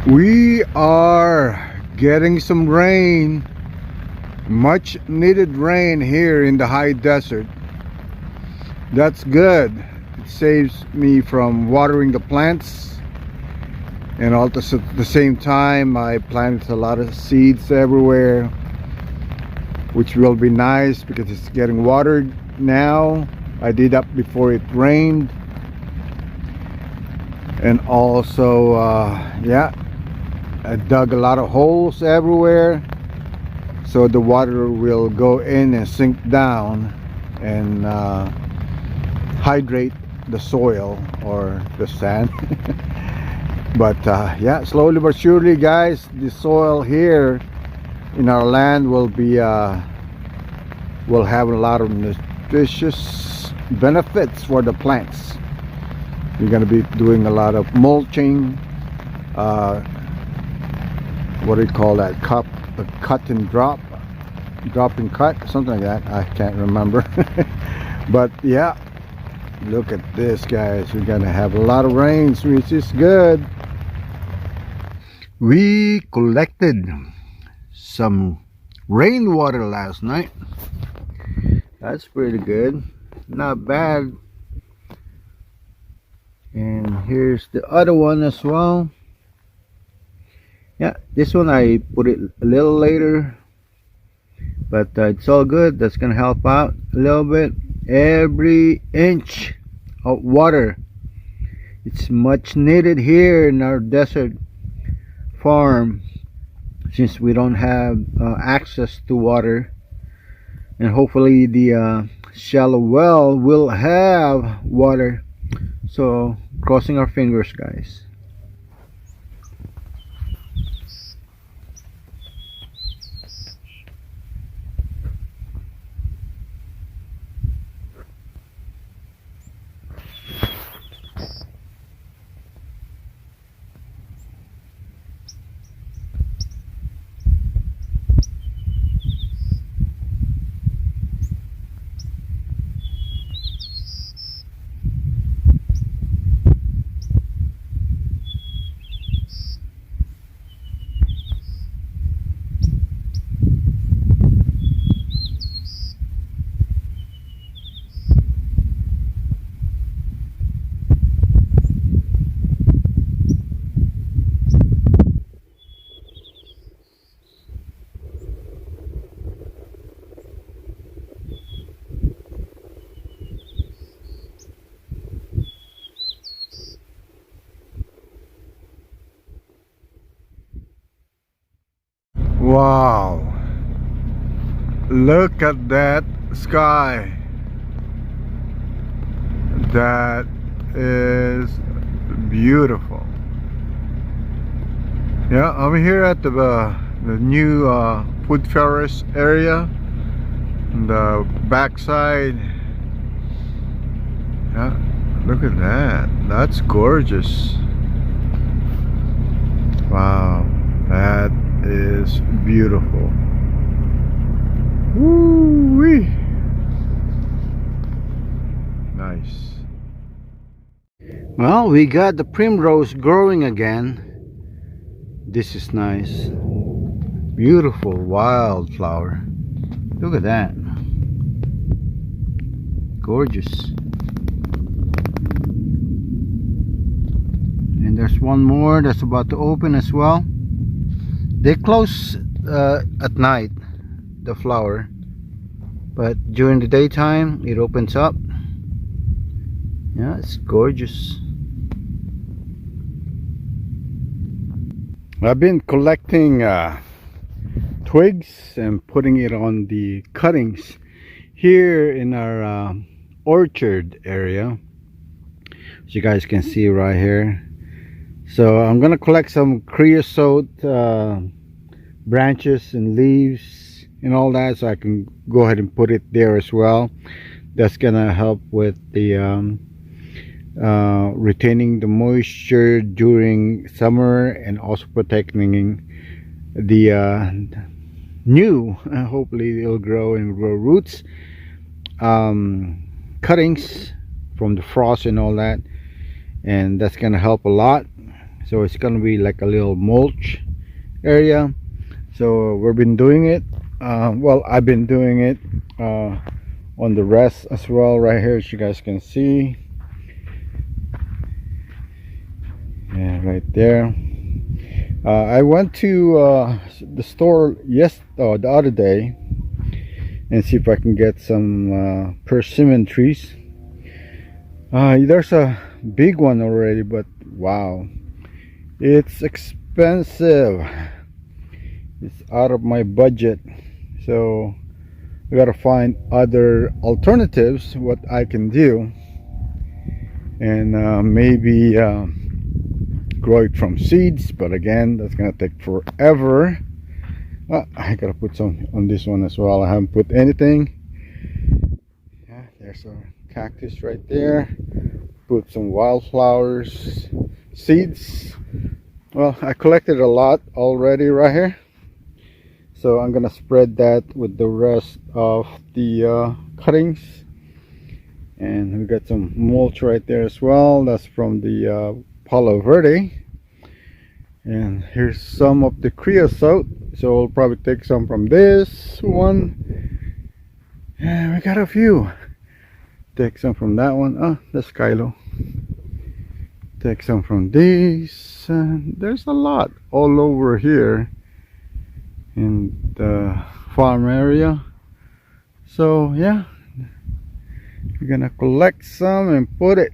We are getting some rain, much needed rain here in the high desert. That's good. It saves me from watering the plants, and also at the same time I planted a lot of seeds everywhere, which will be nice because it's getting watered now. I did that before it rained. And also yeah, I dug a lot of holes everywhere so the water will go in and sink down and hydrate the soil or the sand. But yeah, slowly but surely, guys, the soil here in our land will be will have a lot of nutritious benefits for the plants. You're going to be doing a lot of mulching, what do you call that, cut and drop and cut, something like that. I can't remember. But yeah, look at this, guys. We're gonna have a lot of rains, which is good. We collected some rainwater last night. That's pretty good, not bad. And here's the other one as well. Yeah, this one I put it a little later, but it's all good. That's gonna help out a little bit. Every inch of water, it's much needed here in our desert farm, since we don't have access to water. And hopefully the shallow well will have water. So crossing our fingers, guys. Wow, look at that sky. That is beautiful. Yeah, I'm here at the new food forest area, on the backside. Yeah, look at that. That's gorgeous. Wow, that is beautiful. Woo-wee. Nice. Well, we got the primrose growing again. This is nice. Beautiful wildflower. Look at that. Gorgeous. And there's one more that's about to open as well. They close at night, the flower, but during the daytime it opens up. Yeah, it's gorgeous. I've been collecting twigs and putting it on the cuttings here in our orchard area, as you guys can see right here. So I'm gonna collect some creosote branches and leaves and all that, so I can go ahead and put it there as well. That's gonna help with the retaining the moisture during summer, and also protecting the new, hopefully it'll grow and grow roots, cuttings from the frost and all that, and that's gonna help a lot. so it's gonna be like a little mulch area. So we've been doing it, well, I've been doing it on the rest as well, right here, as you guys can see. Yeah, right there. I went to the store the other day and see if I can get some persimmon trees. There's a big one already, but wow, it's expensive. It's out of my budget, so I gotta find other alternatives what I can do, and maybe grow it from seeds, but again, that's gonna take forever. I gotta put some on this one as well. I haven't put anything. Yeah, there's a cactus right there. Put some wildflowers seeds. Well, I collected a lot already right here, so I'm gonna spread that with the rest of the cuttings. And we got some mulch right there as well. That's from the Palo Verde. And here's some of the creosote, so we'll probably take some from this one. And we got a few. Take some from that one. Oh, that's Kylo. Take some from these. There's a lot all over here in the farm area. So yeah, we're gonna collect some and put it.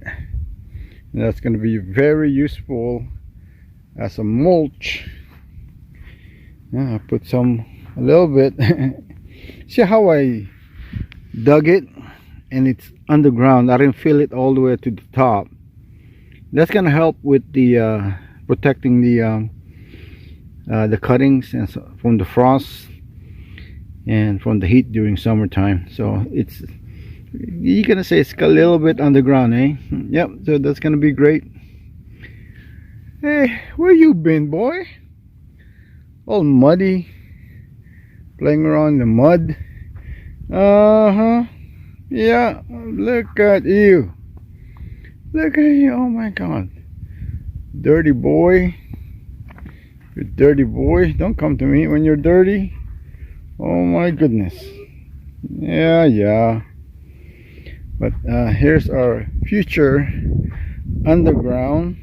And that's gonna be very useful as a mulch. Yeah, I put some a little bit. See how I dug it, and it's underground. I didn't fill it all the way to the top. That's gonna help with the protecting the cuttings and from the frost and from the heat during summertime. So it's, you're gonna say it's a little bit underground, eh? Yep. So that's gonna be great. Hey, where you been, boy? All muddy, playing around in the mud. Yeah, look at you. Look at you. Oh my god, dirty boy. You dirty boy. Don't come to me when you're dirty. Oh my goodness. Yeah. But here's our future underground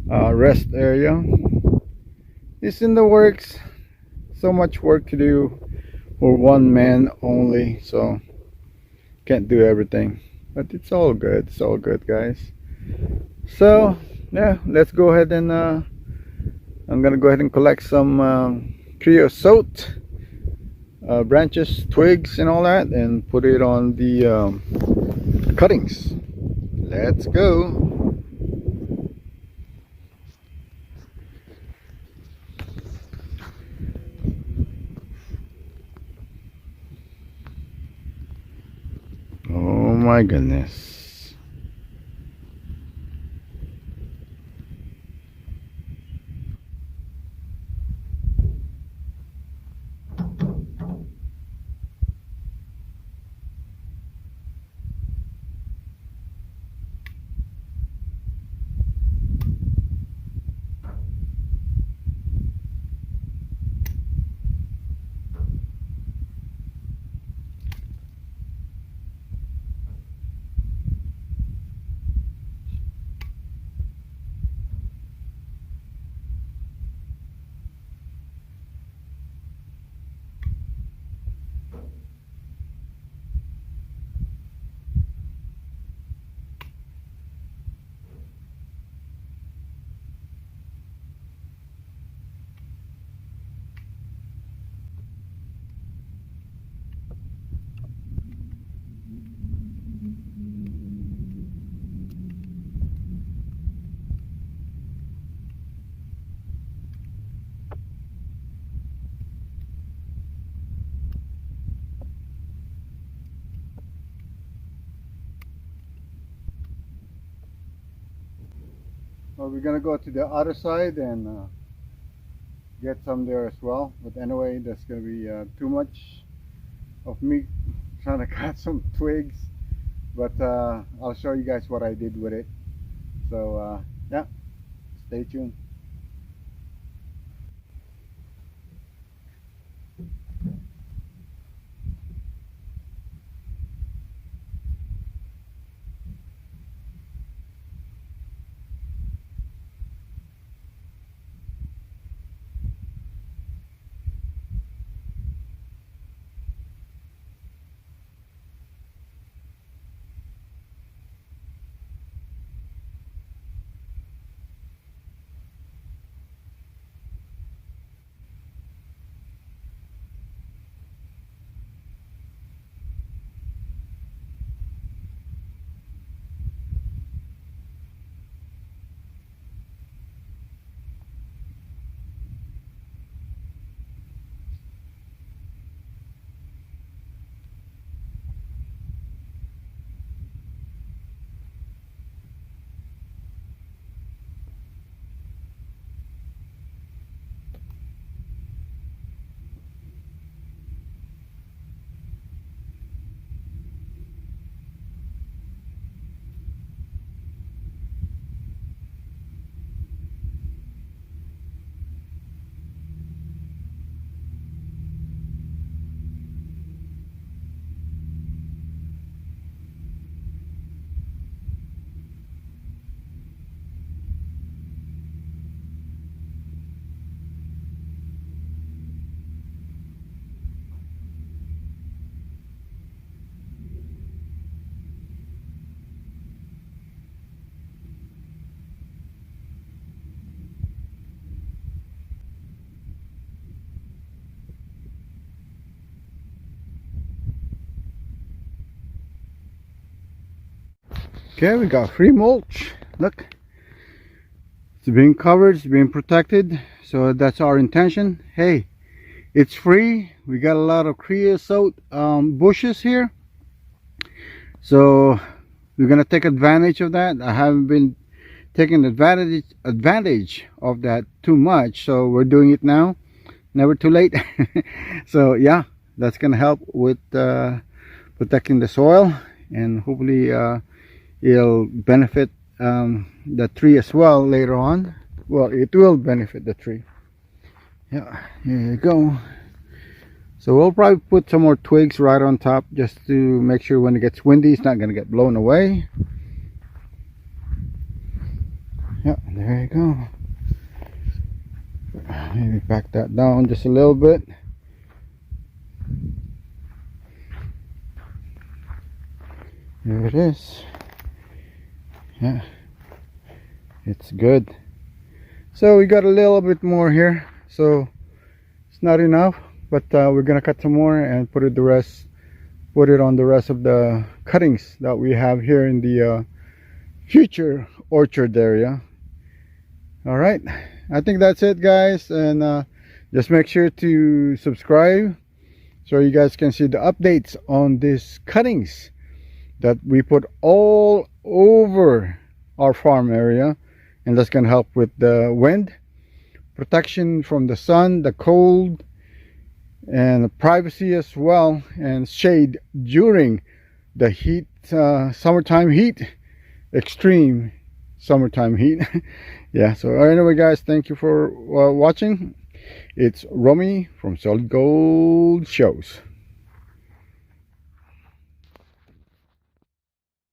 rest area. It's in the works. So much work to do for one man only, so can't do everything, but it's all good. It's all good, guys. So yeah, let's go ahead and I'm gonna go ahead and collect some creosote branches, twigs and all that, and put it on the cuttings. Let's go. Oh my goodness. Well, we're gonna go to the other side and get some there as well, but anyway, that's gonna be too much of me trying to cut some twigs, but I'll show you guys what I did with it. So yeah, Stay tuned. Okay, we got free mulch. Look, it's being covered, it's being protected, so that's our intention. Hey, it's free. We got a lot of creosote bushes here, so we're gonna take advantage of that. I haven't been taking advantage of that too much, so we're doing it now. Never too late. So yeah, that's gonna help with protecting the soil, and hopefully it'll benefit the tree as well later on. Well, it will benefit the tree. Yeah, here you go. So we'll probably put some more twigs right on top just to make sure when it gets windy it's not going to get blown away. Yeah, there you go. Maybe back that down just a little bit. Here it is. Yeah, it's good. So we got a little bit more here, so it's not enough, but we're gonna cut some more and put it on the rest of the cuttings that we have here in the future orchard area. All right, I think that's it, guys, and just make sure to subscribe so you guys can see the updates on these cuttings that we put all over our farm area, and that's gonna help with the wind protection from the sun, the cold, and the privacy as well, and shade during the heat, summertime heat, extreme summertime heat. Yeah, so anyway, guys, thank you for watching. It's Romy from Solid Gold Shows.